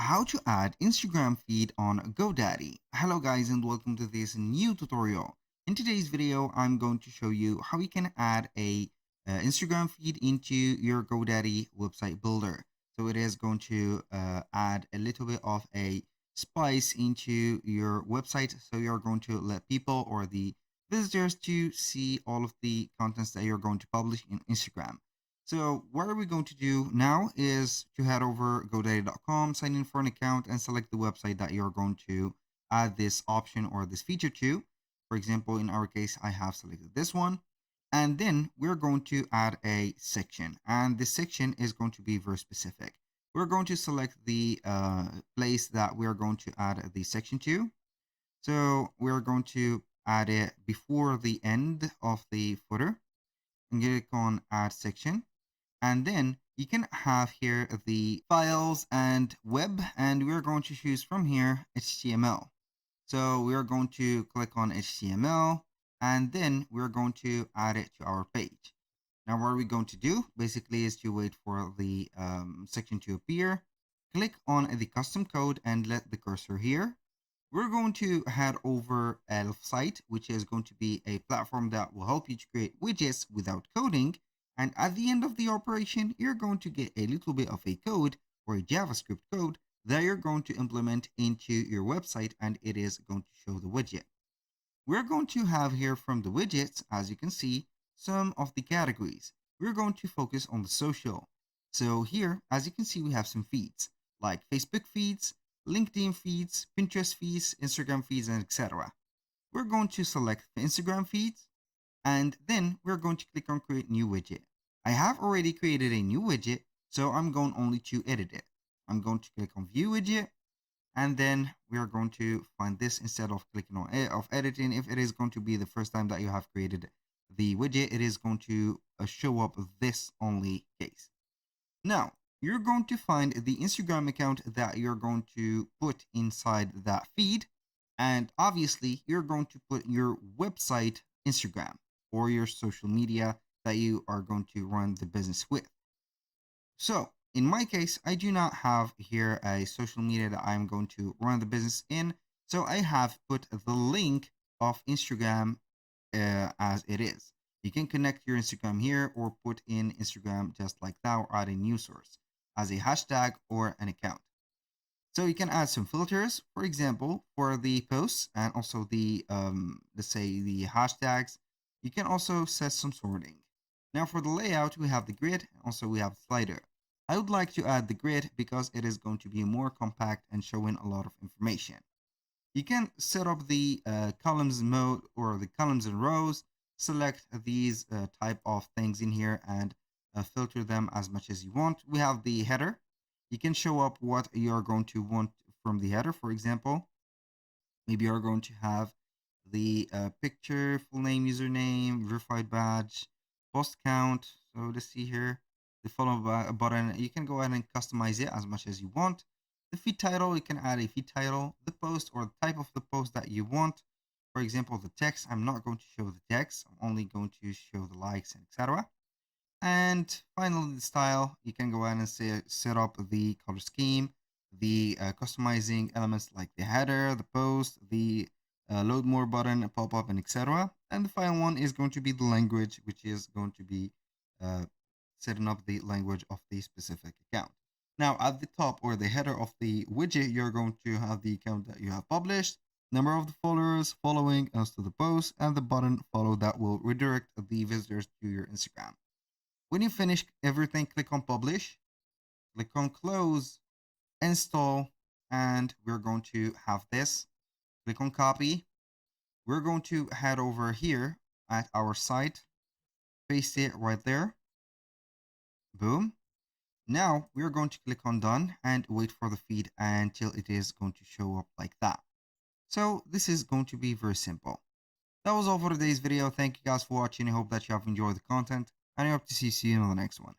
How to add Instagram feed on GoDaddy. Hello guys and welcome to this new tutorial. In today's video, I'm going to show you how you can add a Instagram feed into your GoDaddy website builder. So it is going to add a little bit of a spice into your website. So you're going to let people or the visitors to see all of the contents that you're going to publish in Instagram. So what are we going to do now is to head over GoDaddy.com, sign in for an account, and select the website that you're going to add this option or this feature to. For example, in our case, I have selected this one. And then we're going to add a section. And this section is going to be very specific. We're going to select the place that we're going to add the section to. So we're going to add it before the end of the footer. And click on Add Section. And then you can have here the files and web, and we're going to choose from here HTML. So we're going to click on HTML, and then we're going to add it to our page. Now what are we going to do basically is to wait for the section to appear, click on the custom code and let the cursor here. We're going to head over Elfsight, which is going to be a platform that will help you to create widgets without coding. And at the end of the operation, you're going to get a little bit of a code or a JavaScript code that you're going to implement into your website, and it is going to show the widget. We're going to have here from the widgets, as you can see, some of the categories. We're going to focus on the social. So here, as you can see, we have some feeds like Facebook feeds, LinkedIn feeds, Pinterest feeds, Instagram feeds, and etc. We're going to select the Instagram feeds, and then we're going to click on create new widget. I have already created a new widget, so I'm going only to edit it. I'm going to click on view widget, and then we are going to find this instead of clicking on editing. If it is going to be the first time that you have created the widget, it is going to show up this only case. Now, you're going to find the Instagram account that you're going to put inside that feed. And obviously, you're going to put your website Instagram or your social media that you are going to run the business with. So in my case, I do not have here a social media that I'm going to run the business in. So I have put the link of Instagram as it is. You can connect your Instagram here or put in Instagram just like that, or add a new source as a hashtag or an account. So you can add some filters, for example, for the posts and also the, let's say the hashtags. You can also set some sorting. Now for the layout, we have the grid, and also we have the slider. I would like to add the grid because it is going to be more compact and showing a lot of information. You can set up the columns mode or the columns and rows, select these type of things in here and filter them as much as you want. We have the header. You can show up what you're going to want from the header. For example, maybe you're going to have the picture, full name, username, verified badge, post count. So let's see here, the follow button. You can go ahead and customize it as much as you want. The feed title, you can add a feed title, the post or the type of the post that you want. For example, the text, I'm not going to show the text. I'm only going to show the likes and etc. And finally, the style, you can go ahead and set up the color scheme, the customizing elements like the header, the post, the load more button, pop up, and etc. And the final one is going to be the language, which is going to be uh, setting up the language of the specific account. Now, at the top or the header of the widget, you're going to have the account that you have published, number of the followers, following as to the post, and the button follow that will redirect the visitors to your Instagram. When you finish everything, click on publish, click on close, install, and we're going to have this. Click on copy. We're going to head over here at our site, paste it right there. Boom. Now we're going to click on done and wait for the feed until it is going to show up like that. So this is going to be very simple. That was all for today's video. Thank you guys for watching. I hope that you have enjoyed the content, and I hope to see you in the next one.